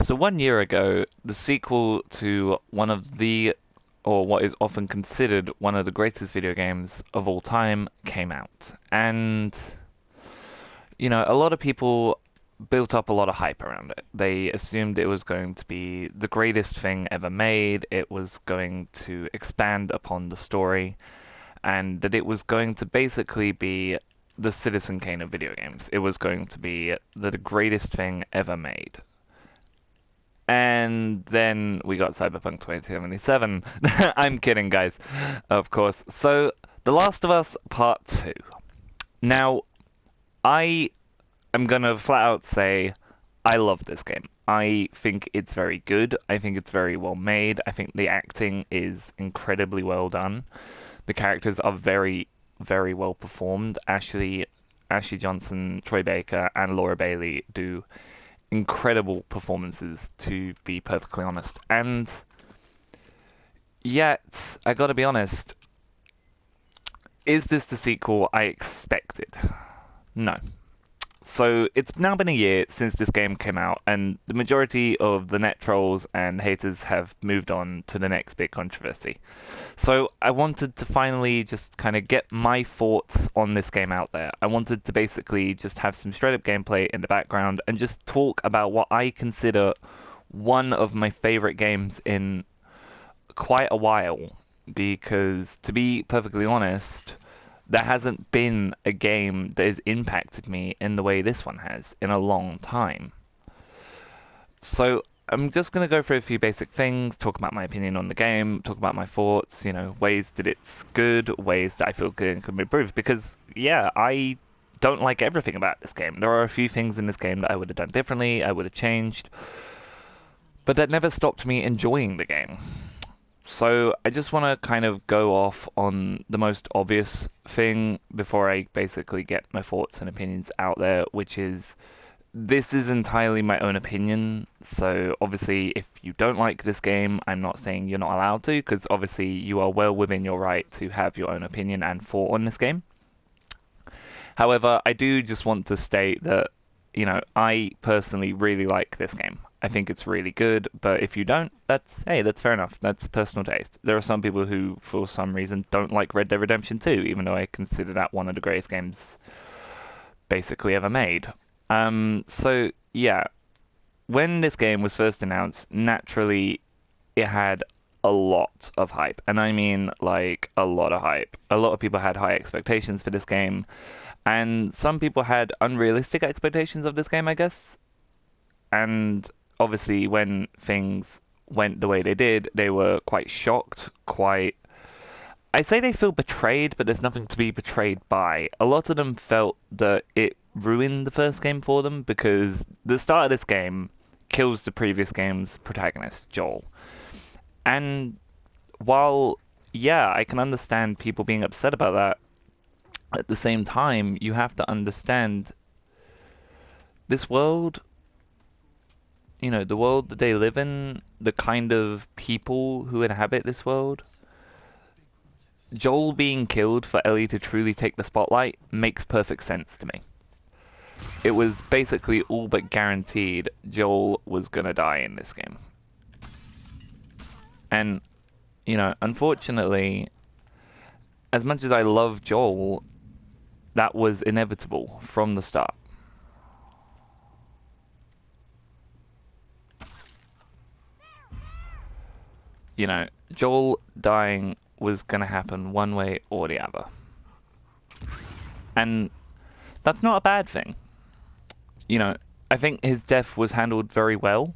So 1 year ago, the sequel to one of the, or what is often considered one of the greatest video games of all time came out. And, a lot of people built up a lot of hype around it. They assumed it was going to be the greatest thing ever made, it was going to expand upon the story, and that it was going to basically be the Citizen Kane of video games. It was going to be the greatest thing ever made. And then we got Cyberpunk 2077. I'm kidding, guys, of course. So, The Last of Us Part 2. Now, I am gonna flat out say I love this game. I think it's very good. I think it's very well made. I think the acting is incredibly well done. The characters are very, very well performed. Ashley Johnson, Troy Baker, and Laura Bailey do incredible performances, to be perfectly honest. And yet, I gotta be honest, is this the sequel I expected? No. So it's now been a year since this game came out, and the majority of the net trolls and haters have moved on to the next big controversy. So I wanted to finally just kind of get my thoughts on this game out there. I wanted to basically just have some straight up gameplay in the background and just talk about what I consider one of my favorite games in quite a while. Because to be perfectly honest, there hasn't been a game that has impacted me in the way this one has in a long time. So I'm just going to go through a few basic things, talk about my opinion on the game, talk about my thoughts, ways that it's good, ways that I feel good and can be improved. Because, yeah, I don't like everything about this game. There are a few things in this game that I would have done differently, I would have changed, but that never stopped me enjoying the game. So I just want to kind of go off on the most obvious thing before I basically get my thoughts and opinions out there, which is this is entirely my own opinion. So obviously, if you don't like this game, I'm not saying you're not allowed to, because obviously you are well within your right to have your own opinion and thought on this game. However, I do just want to state that, I personally really like this game. I think it's really good, but if you don't, that's fair enough. That's personal taste. There are some people who, for some reason, don't like Red Dead Redemption 2, even though I consider that one of the greatest games basically ever made. So yeah, when this game was first announced, naturally it had a lot of hype, and I mean like a lot of hype. A lot of people had high expectations for this game, and some people had unrealistic expectations of this game, I guess. And obviously, when things went the way they did, they were quite shocked, quite. I say they feel betrayed, but there's nothing to be betrayed by. A lot of them felt that it ruined the first game for them because the start of this game kills the previous game's protagonist, Joel. And while, yeah, I can understand people being upset about that, at the same time, you have to understand this world, the world that they live in, the kind of people who inhabit this world. Joel being killed for Ellie to truly take the spotlight makes perfect sense to me. It was basically all but guaranteed Joel was gonna die in this game. And, unfortunately, as much as I love Joel, that was inevitable from the start. Joel dying was going to happen one way or the other. And that's not a bad thing. I think his death was handled very well.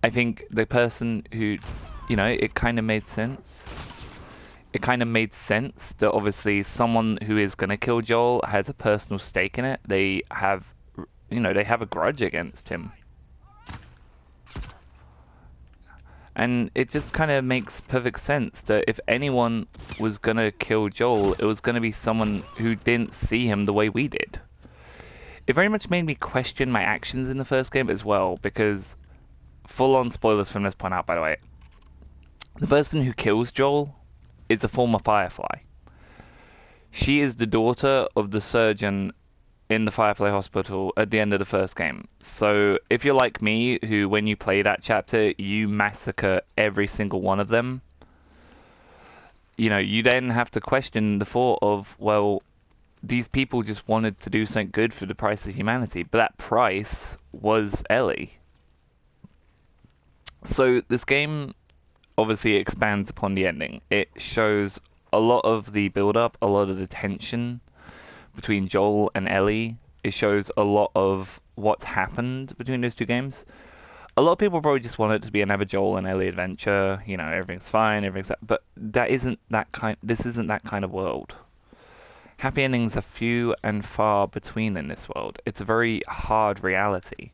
I think the person who, it kind of made sense. It kind of made sense that obviously someone who is going to kill Joel has a personal stake in it. They have, they have a grudge against him. And it just kind of makes perfect sense that if anyone was gonna kill Joel, it was gonna be someone who didn't see him the way we did. It very much made me question my actions in the first game as well, because full-on spoilers from this point out, by the way. The person who kills Joel is a former Firefly. She is the daughter of the surgeon in the Firefly Hospital at the end of the first game. So if you're like me, who when you play that chapter, you massacre every single one of them, you then have to question the thought of, well, these people just wanted to do something good for the price of humanity, but that price was Ellie. So this game obviously expands upon the ending. It shows a lot of the build up, a lot of the tension between Joel and Ellie. It shows a lot of what's happened between those two games. A lot of people probably just want it to be another Joel and Ellie adventure. Everything's fine, but that isn't that kind. This isn't that kind of world. Happy endings are few and far between in this world. It's a very hard reality.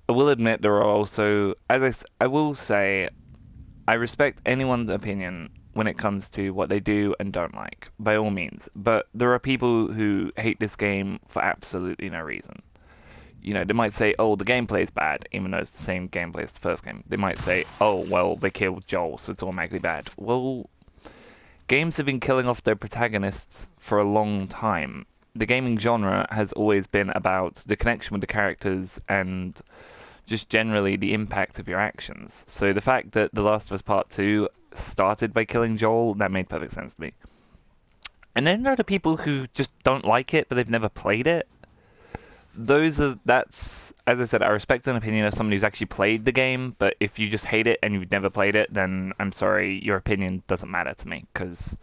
I will admit there are also, I will say, I respect anyone's opinion when it comes to what they do and don't like, by all means. But there are people who hate this game for absolutely no reason. They might say, oh, the gameplay's bad, even though it's the same gameplay as the first game. They might say, oh, well, they killed Joel, so it's automatically bad. Well, games have been killing off their protagonists for a long time. The gaming genre has always been about the connection with the characters and just generally the impact of your actions. So the fact that The Last of Us Part 2 started by killing Joel, that made perfect sense to me. And then there are the people who just don't like it, but they've never played it. That's, as I said, I respect an opinion of someone who's actually played the game, but if you just hate it and you've never played it, then I'm sorry, your opinion doesn't matter to me, because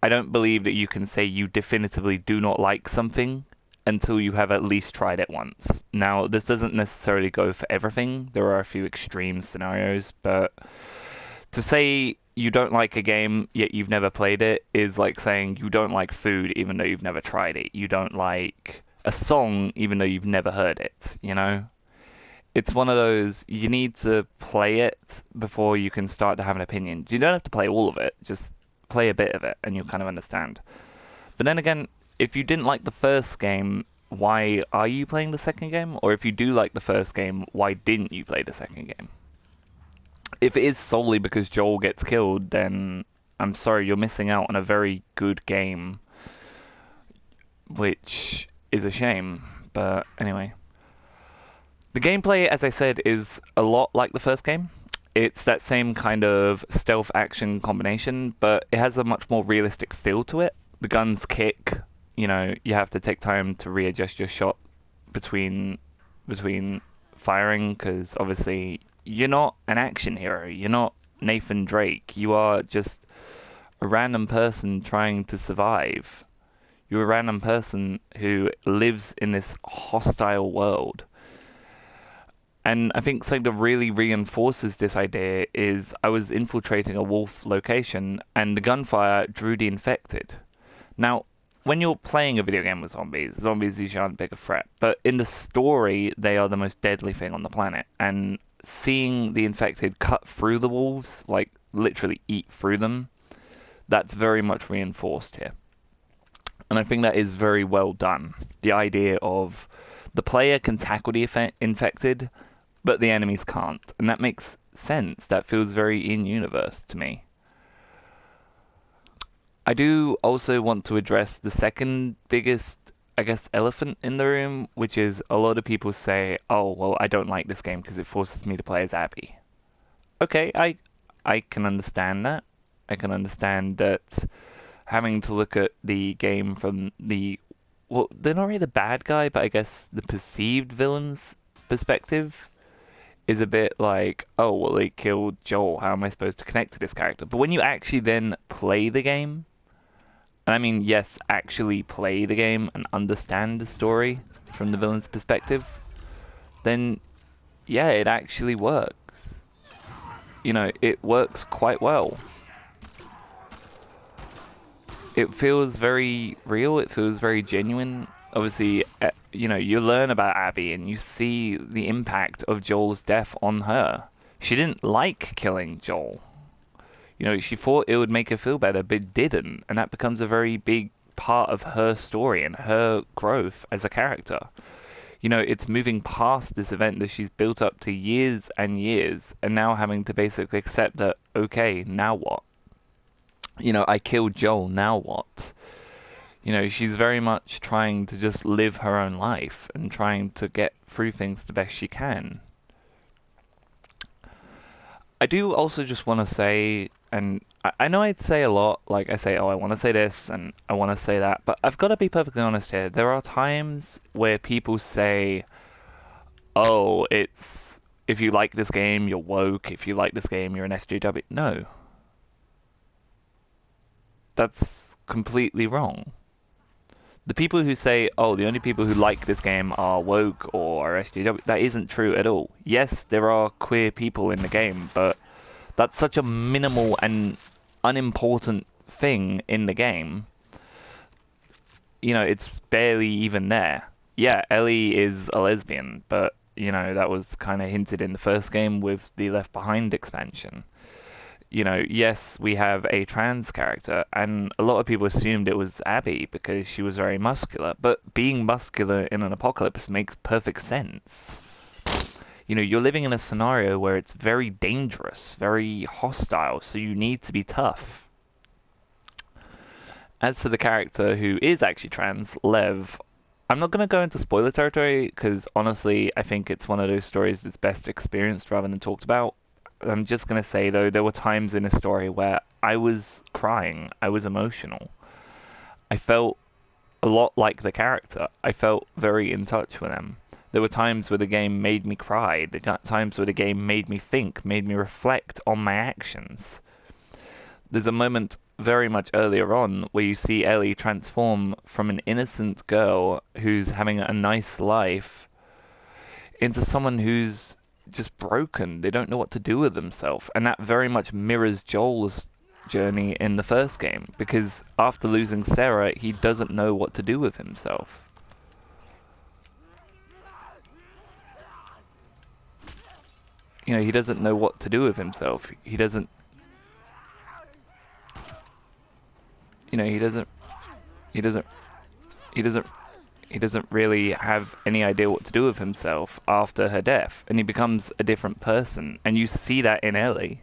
I don't believe that you can say you definitively do not like something until you have at least tried it once. Now, this doesn't necessarily go for everything. There are a few extreme scenarios, but to say you don't like a game yet you've never played it is like saying you don't like food even though you've never tried it. You don't like a song even though you've never heard it. It's one of those, you need to play it before you can start to have an opinion. You don't have to play all of it, just play a bit of it and you'll kind of understand. But then again, if you didn't like the first game, why are you playing the second game? Or if you do like the first game, why didn't you play the second game? If it is solely because Joel gets killed, then I'm sorry, you're missing out on a very good game, which is a shame. But anyway, the gameplay, as I said, is a lot like the first game. It's that same kind of stealth action combination, but it has a much more realistic feel to it. The guns kick, you have to take time to readjust your shot between firing, because obviously you're not an action hero. You're not Nathan Drake. You are just a random person trying to survive. You're a random person who lives in this hostile world. And I think something that really reinforces this idea is I was infiltrating a wolf location and the gunfire drew the infected. Now, when you're playing a video game with zombies usually aren't a big a threat, but in the story, they are the most deadly thing on the planet. And seeing the infected cut through the wolves, like literally eat through them, that's very much reinforced here. And I think that is very well done. The idea of the player can tackle the infected, but the enemies can't. And that makes sense. That feels very in-universe to me. I do also want to address the second biggest, I guess, elephant in the room, which is a lot of people say, oh, well, I don't like this game because it forces me to play as Abby. Okay, I can understand that. I can understand that having to look at the game from well, they're not really the bad guy, but I guess the perceived villain's perspective is a bit like, oh, well, they killed Joel. How am I supposed to connect to this character? But when you actually then play the game, and I mean, yes, actually play the game and understand the story from the villain's perspective, then, yeah, it actually works. It works quite well. It feels very real. It feels very genuine. Obviously, you learn about Abby and you see the impact of Joel's death on her. She didn't like killing Joel. She thought it would make her feel better, but it didn't. And that becomes a very big part of her story and her growth as a character. It's moving past this event that she's built up to years and years, and now having to basically accept that, okay, now what? I killed Joel, now what? You know, she's very much trying to just live her own life and trying to get through things the best she can. I do also just want to say, and I know I'd say a lot, like I say, oh, I want to say this and I want to say that, but I've got to be perfectly honest here. There are times where people say, oh, it's if you like this game, you're woke. If you like this game, you're an SJW. No, that's completely wrong. The people who say, oh, the only people who like this game are woke or are SJW, that isn't true at all. Yes, there are queer people in the game, but that's such a minimal and unimportant thing in the game. You know, it's barely even there. Yeah, Ellie is a lesbian, but, you know, that was kind of hinted in the first game with the Left Behind expansion. You know, yes, we have a trans character, and a lot of people assumed it was Abby because she was very muscular, but being muscular in an apocalypse makes perfect sense. You know, you're living in a scenario where it's very dangerous, very hostile, so you need to be tough. As for the character who is actually trans, Lev, I'm not going to go into spoiler territory because honestly, I think it's one of those stories that's best experienced rather than talked about. I'm just going to say though, there were times in the story where I was crying, I was emotional. I felt a lot like the character. I felt very in touch with them. There were times where the game made me cry. There got times where the game made me think, made me reflect on my actions. There's a moment very much earlier on where you see Ellie transform from an innocent girl who's having a nice life into someone who's just broken. They don't know what to do with themselves. And that very much mirrors Joel's journey in the first game, because after losing Sarah, he doesn't know what to do with himself. You know, he doesn't know what to do with himself. He doesn't, you know, he doesn't, he doesn't, he doesn't, he doesn't really have any idea what to do with himself after her death, and he becomes a different person, and you see that in Ellie.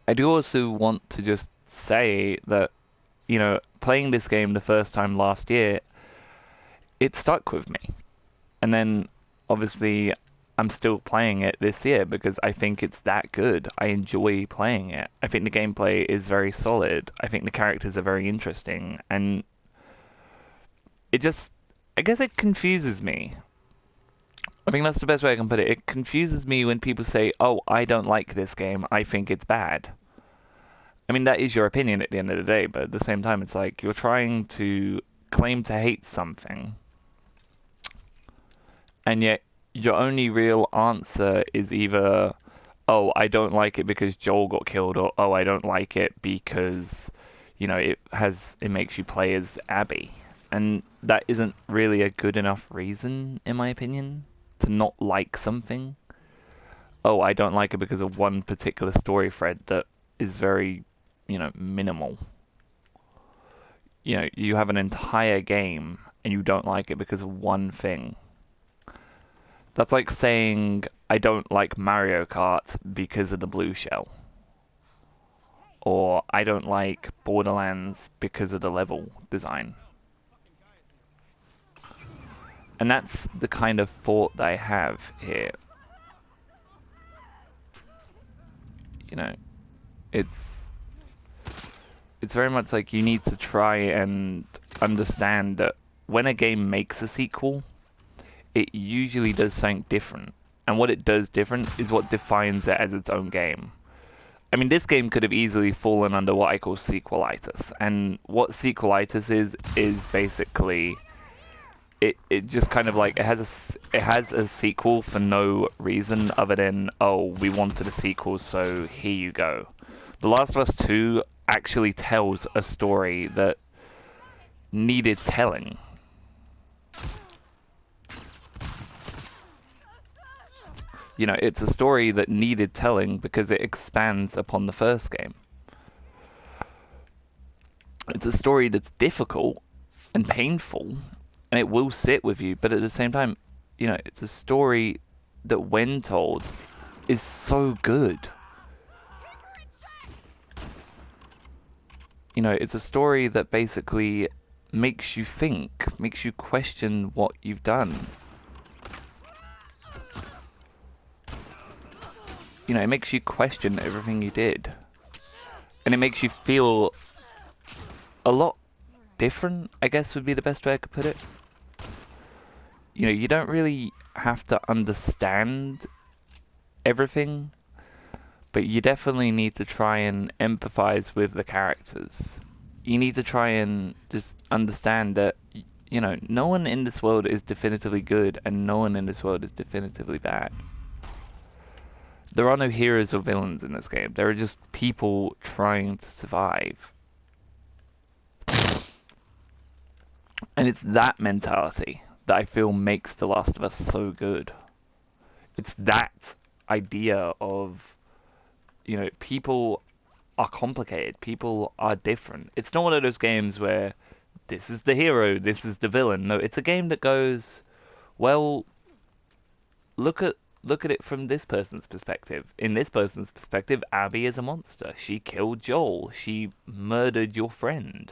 I do also want to just say that, you know, playing this game the first time last year, it stuck with me. And then, obviously, I'm still playing it this year because I think it's that good. I enjoy playing it. I think the gameplay is very solid. I think the characters are very interesting. And it just, I guess it confuses me. I think that's the best way I can put it. It confuses me when people say, oh, I don't like this game. I think it's bad. I mean, that is your opinion at the end of the day, but at the same time, it's like you're trying to claim to hate something, and yet your only real answer is either, oh, I don't like it because Joel got killed, or oh, I don't like it because, you know, it makes you play as Abby. And that isn't really a good enough reason, in my opinion, to not like something. Oh, I don't like it because of one particular story thread that is very, you know, minimal. You know, you have an entire game and you don't like it because of one thing. That's like saying I don't like Mario Kart because of the blue shell. Or I don't like Borderlands because of the level design. And that's the kind of thought that I have here. You know, it's very much like you need to try and understand that when a game makes a sequel, it usually does something different. And what it does different is what defines it as its own game. I mean, this game could have easily fallen under what I call sequelitis. And what sequelitis is basically it just kind of like it has a sequel for no reason other than, oh, we wanted a sequel, so here you go. The Last of Us 2 actually tells a story that needed telling. You know, it's a story that needed telling because it expands upon the first game. It's a story that's difficult and painful, and it will sit with you, but at the same time, you know, it's a story that when told is so good. You know, it's a story that basically makes you think, makes you question what you've done. You know, it makes you question everything you did. And it makes you feel a lot different, I guess would be the best way I could put it. You know, you don't really have to understand everything, but you definitely need to try and empathize with the characters. You need to try and just understand that, you know, no one in this world is definitively good and no one in this world is definitively bad. There are no heroes or villains in this game. There are just people trying to survive. And it's that mentality that I feel makes The Last of Us so good. It's that idea of, you know, people are complicated. People are different. It's not one of those games where this is the hero, this is the villain. No, it's a game that goes, well, look at it from this person's perspective. In this person's perspective, Abby is a monster. She killed Joel. She murdered your friend.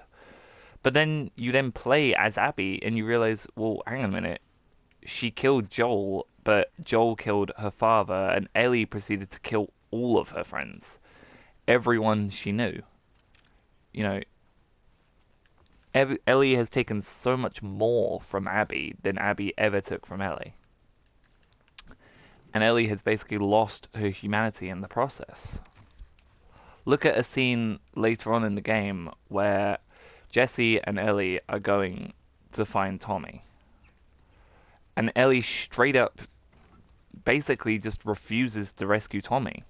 But then you then play as Abby and you realize, well, hang on a minute. She killed Joel, but Joel killed her father, and Ellie proceeded to kill all of her friends. Everyone she knew. You know, Ellie has taken so much more from Abby than Abby ever took from Ellie. And Ellie has basically lost her humanity in the process. Look at a scene later on in the game where Jesse and Ellie are going to find Tommy. And Ellie straight up basically just refuses to rescue Tommy.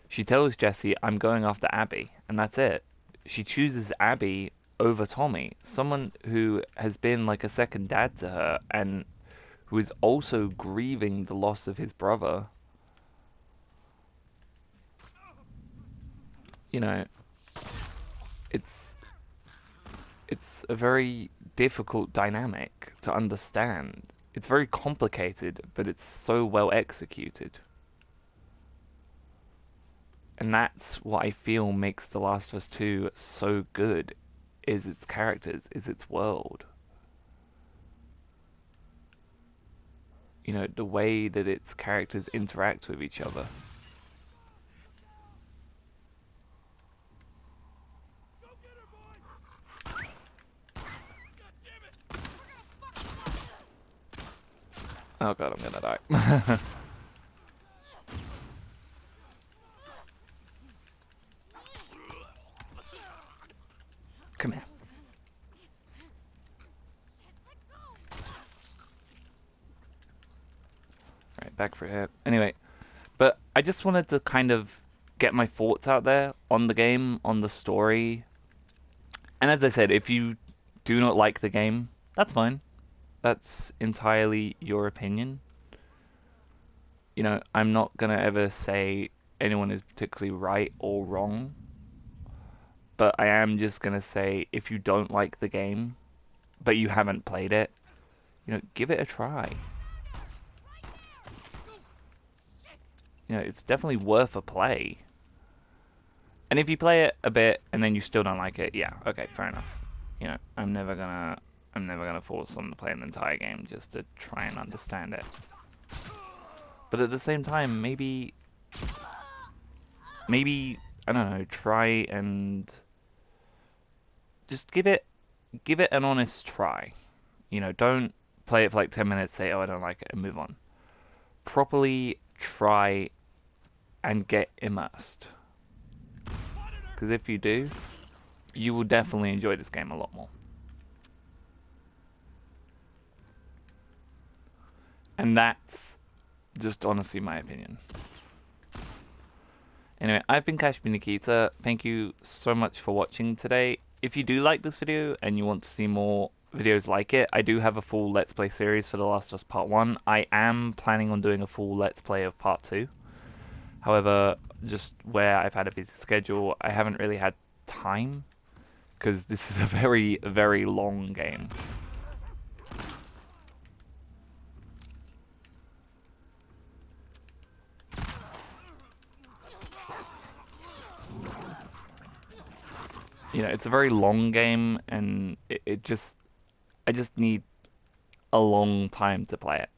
She tells Jesse, I'm going after Abby, and that's it. She chooses Abby over Tommy, someone who has been like a second dad to her and who is also grieving the loss of his brother. You know, it's a very difficult dynamic to understand. It's very complicated, but it's so well executed. And that's what I feel makes The Last of Us 2 so good, is its characters, is its world. You know, the way that its characters interact with each other. Oh god, I'm gonna die. Come here. Alright, back for here. Anyway, but I just wanted to kind of get my thoughts out there on the game, on the story. And as I said, if you do not like the game, that's fine. That's entirely your opinion. You know, I'm not gonna ever say anyone is particularly right or wrong. But I am just gonna say, if you don't like the game, but you haven't played it, you know, give it a try. You know, it's definitely worth a play. And if you play it a bit and then you still don't like it, yeah, okay, fair enough. You know, I'm never gonna force someone to play an entire game just to try and understand it. But at the same time, maybe I don't know, try and just give it an honest try. You know, don't play it for like 10 minutes, say, oh, I don't like it, and move on. Properly try and get immersed. Because if you do, you will definitely enjoy this game a lot more. And that's just honestly my opinion. Anyway, I've been Kashmir Nikita. Thank you so much for watching today. If you do like this video and you want to see more videos like it, I do have a full Let's Play series for The Last of Us Part 1. I am planning on doing a full Let's Play of Part 2. However, just where I've had a busy schedule, I haven't really had time, because this is a very, very long game. it's a very long game, and I just need a long time to play it.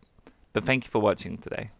But thank you for watching today.